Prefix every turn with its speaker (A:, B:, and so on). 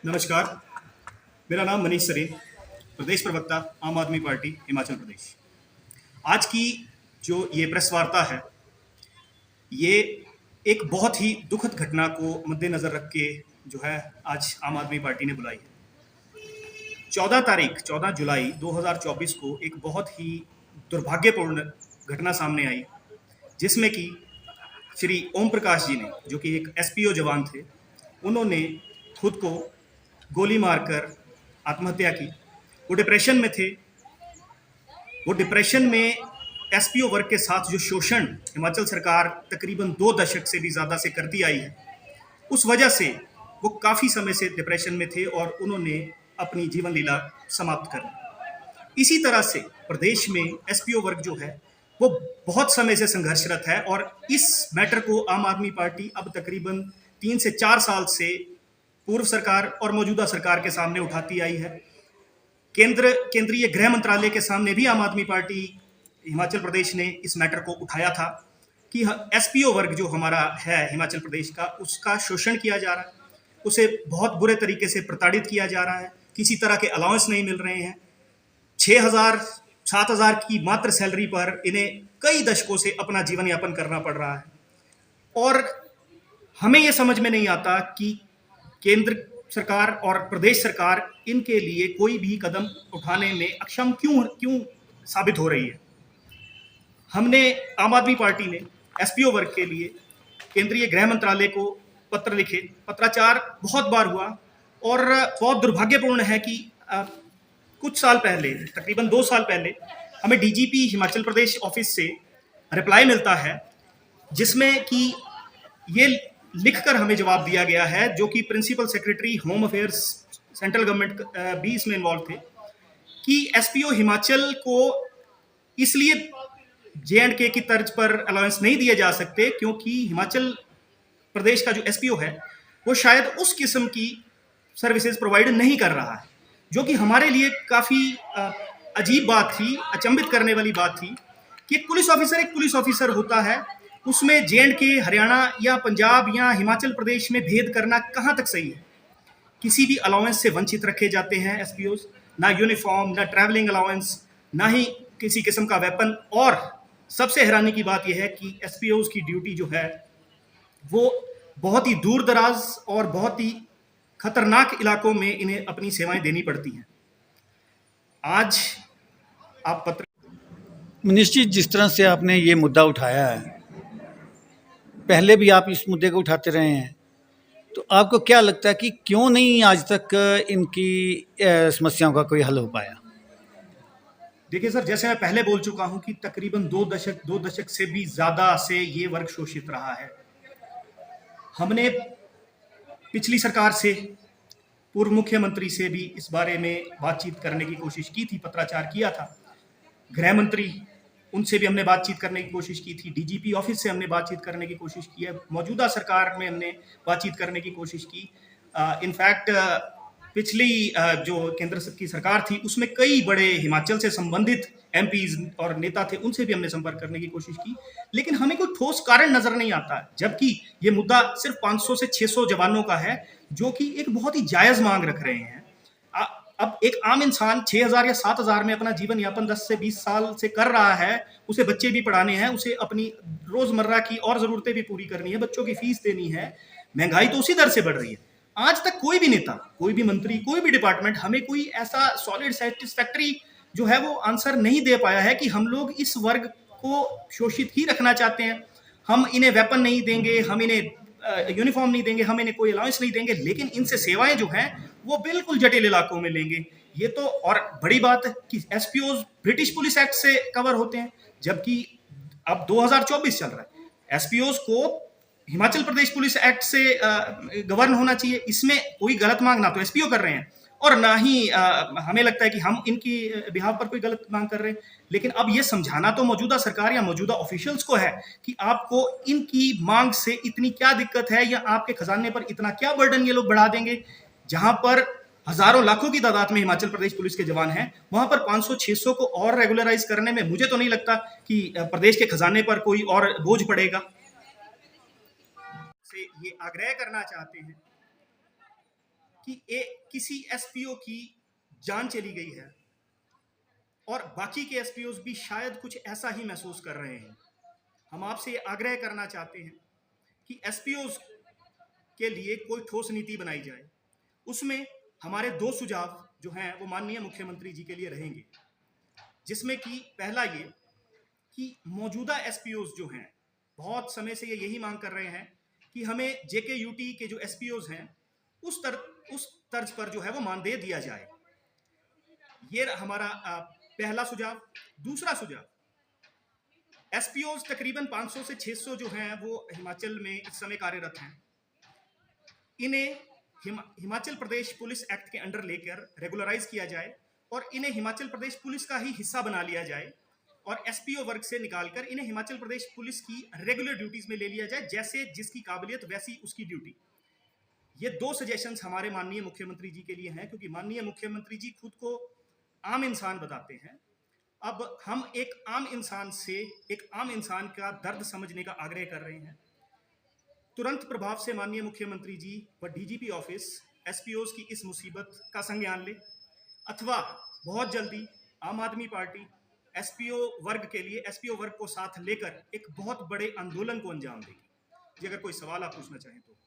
A: नमस्कार। मेरा नाम मनीष सरीन, प्रदेश प्रवक्ता आम आदमी पार्टी हिमाचल प्रदेश। आज की जो ये प्रेस वार्ता है, ये एक बहुत ही दुखद घटना को मद्देनज़र रख के जो है आज आम आदमी पार्टी ने बुलाई है। 14 जुलाई 2024 को एक बहुत ही दुर्भाग्यपूर्ण घटना सामने आई, जिसमें कि श्री ओम प्रकाश जी ने, जो कि एक एसपीओ जवान थे, उन्होंने खुद को गोली मारकर आत्महत्या की। वो डिप्रेशन में थे। वो डिप्रेशन में एसपीओ वर्ग के साथ जो शोषण हिमाचल सरकार तकरीबन 2 दशक से भी ज़्यादा से करती आई है, उस वजह से वो काफ़ी समय से डिप्रेशन में थे और उन्होंने अपनी जीवन लीला समाप्त कर ली। इसी तरह से प्रदेश में एसपीओ वर्ग जो है वो बहुत समय से संघर्षरत है और इस मैटर को आम आदमी पार्टी अब तकरीबन 3 से 4 साल से पूर्व सरकार और मौजूदा सरकार के सामने उठाती आई है। केंद्रीय गृह मंत्रालय के सामने भी आम आदमी पार्टी हिमाचल प्रदेश ने इस मैटर को उठाया था कि एसपीओ वर्ग जो हमारा है हिमाचल प्रदेश का, उसका शोषण किया जा रहा है, उसे बहुत बुरे तरीके से प्रताड़ित किया जा रहा है, किसी तरह के अलाउंस नहीं मिल रहे हैं। 6,000 7,000 की मात्र सैलरी पर इन्हें कई दशकों से अपना जीवन यापन करना पड़ रहा है और हमें ये समझ में नहीं आता कि केंद्र सरकार और प्रदेश सरकार इनके लिए कोई भी कदम उठाने में अक्षम क्यों साबित हो रही है। हमने आम आदमी पार्टी ने एसपीओ वर्ग के लिए केंद्रीय गृह मंत्रालय को पत्र लिखे। पत्राचार बहुत बार हुआ और बहुत दुर्भाग्यपूर्ण है कि कुछ साल पहले, तकरीबन 2 साल पहले, हमें डीजीपी हिमाचल प्रदेश ऑफिस से रिप्लाई मिलता है, जिसमें कि ये लिखकर हमें जवाब दिया गया है, जो कि principal secretary home affairs central government भी इसमें इन्वॉल्व थे, कि एसपीओ हिमाचल को इसलिए जे&के की तर्ज पर अलाउंस नहीं दिए जा सकते क्योंकि हिमाचल प्रदेश का जो एसपीओ है वो शायद उस किस्म की सर्विसेज प्रोवाइड नहीं कर रहा है, जो कि हमारे लिए काफ़ी अजीब बात थी, अचंभित करने वाली बात थी कि एक पुलिस ऑफिसर होता है, उसमें जे&के, हरियाणा या पंजाब या हिमाचल प्रदेश में भेद करना कहाँ तक सही है। किसी भी अलाउंस से वंचित रखे जाते हैं एसपीओज, ना यूनिफॉर्म, ना ट्रैवलिंग अलाउंस, ना ही किसी किस्म का वेपन। और सबसे हैरानी की बात यह है कि एसपीओज की ड्यूटी जो है वो बहुत ही दूर दराज और बहुत ही खतरनाक इलाकों में इन्हें अपनी सेवाएं देनी पड़ती हैं। आज आप पत्र
B: निश्चित, जिस तरह से आपने ये मुद्दा उठाया है, पहले भी आप इस मुद्दे को उठाते रहे हैं, तो आपको क्या लगता है कि क्यों नहीं आज तक इनकी समस्याओं का कोई हल हो पाया?
A: देखिए सर, जैसे मैं पहले बोल चुका हूं कि तकरीबन 2 दशक से भी ज़्यादा से ये वर्ग शोषित रहा है। हमने पिछली सरकार से, पूर्व मुख्यमंत्री से भी इस बारे में बातचीत करने की कोशिश की थी, पत्राचार किया था। गृह मंत्री, उनसे भी हमने बातचीत करने की कोशिश की थी। डीजीपी ऑफिस से हमने बातचीत करने की कोशिश की है। मौजूदा सरकार में हमने बातचीत करने की कोशिश की। इनफैक्ट पिछली जो केंद्र की सरकार थी उसमें कई बड़े हिमाचल से संबंधित एमपीज और नेता थे, उनसे भी हमने संपर्क करने की कोशिश की, लेकिन हमें कोई ठोस कारण नजर नहीं आता। जबकि ये मुद्दा सिर्फ 500 से 600 जवानों का है, जो कि एक बहुत ही जायज मांग रख रहे हैं। अब एक आम इंसान 6,000 या 7,000 में अपना जीवन यापन 10 से 20 साल से कर रहा है, उसे बच्चे भी पढ़ाने हैं, उसे अपनी रोजमर्रा की और जरूरतें भी पूरी करनी है, बच्चों की फीस देनी है। महंगाई तो उसी दर से बढ़ रही है। आज तक कोई भी नेता, कोई भी मंत्री, कोई भी डिपार्टमेंट हमें कोई ऐसा सॉलिड सेटिस्फैक्टरी जो है वो आंसर नहीं दे पाया है कि हम लोग इस वर्ग को शोषित ही रखना चाहते हैं। हम इन्हें वेपन नहीं देंगे, हम इन्हें यूनिफॉर्म नहीं देंगे, हम इन्हें कोई अलाउंस नहीं देंगे, लेकिन इनसे सेवाएं जो हैं वो बिल्कुल जटिल इलाकों में लेंगे। ये तो और बड़ी बात है कि एसपीओज ब्रिटिश पुलिस एक्ट से कवर होते हैं, जबकि अब 2024 चल रहा है। एसपीओज को हिमाचल प्रदेश पुलिस एक्ट से गवर्न होना चाहिए। इसमें कोई गलत मांग ना तो एसपीओ कर रहे हैं और ना ही हमें लगता है कि हम इनकी बिहाफ पर कोई गलत मांग कर रहे हैं। लेकिन अब ये समझाना तो मौजूदा सरकार या मौजूदा ऑफिशियल्स को है कि आपको इनकी मांग से इतनी क्या दिक्कत है या आपके खजाने पर इतना क्या बर्डन ये लोग बढ़ा देंगे। जहां पर हजारों लाखों की तादाद में हिमाचल प्रदेश पुलिस के जवान हैं, वहां पर 500-600 को और रेगुलराइज करने में मुझे तो नहीं लगता कि प्रदेश के खजाने पर कोई और बोझ पड़ेगा। से ये आग्रह करना चाहते हैं कि किसी एसपीओ की जान चली गई है और बाकी के एसपीओज भी शायद कुछ ऐसा ही महसूस कर रहे हैं। हम आपसे ये आग्रह करना चाहते हैं कि एसपीओज के लिए कोई ठोस नीति बनाई जाए। उसमें हमारे 2 सुझाव जो हैं वो माननीय मुख्यमंत्री जी के लिए रहेंगे, जिसमें कि पहला ये कि मौजूदा एसपीओज जो हैं बहुत समय से ये यही मांग कर रहे हैं कि हमें जेकेयूटी के जो एसपीओज हैं उस तर्ज पर जो है वो मानदेय दिया जाए। ये हमारा पहला सुझाव। दूसरा सुझाव, एसपीओज तकरीबन 500 से 600 जो हैं वो हिमाचल में इस समय कार्यरत हैं। इन्हें हिमाचल प्रदेश पुलिस एक्ट के अंडर लेकर रेगुलराइज किया जाए और इन्हें हिमाचल प्रदेश पुलिस का ही हिस्सा बना लिया जाए और एसपीओ वर्ग से निकालकर इन्हें हिमाचल प्रदेश पुलिस की रेगुलर ड्यूटीज में ले लिया जाए, जैसे जिसकी काबिलियत वैसी उसकी ड्यूटी। ये 2 सजेशंस हमारे माननीय मुख्यमंत्री जी के लिए हैं, क्योंकि माननीय मुख्यमंत्री जी खुद को आम इंसान बताते हैं। अब हम एक आम इंसान से एक आम इंसान का दर्द समझने का आग्रह कर रहे हैं। तुरंत प्रभाव से माननीय मुख्यमंत्री जी व डीजीपी ऑफिस एसपीओज की इस मुसीबत का संज्ञान ले, अथवा बहुत जल्दी आम आदमी पार्टी एसपीओ वर्ग के लिए एसपीओ वर्ग को साथ लेकर एक बहुत बड़े आंदोलन को अंजाम देगी। जी, अगर कोई सवाल आप पूछना चाहें तो।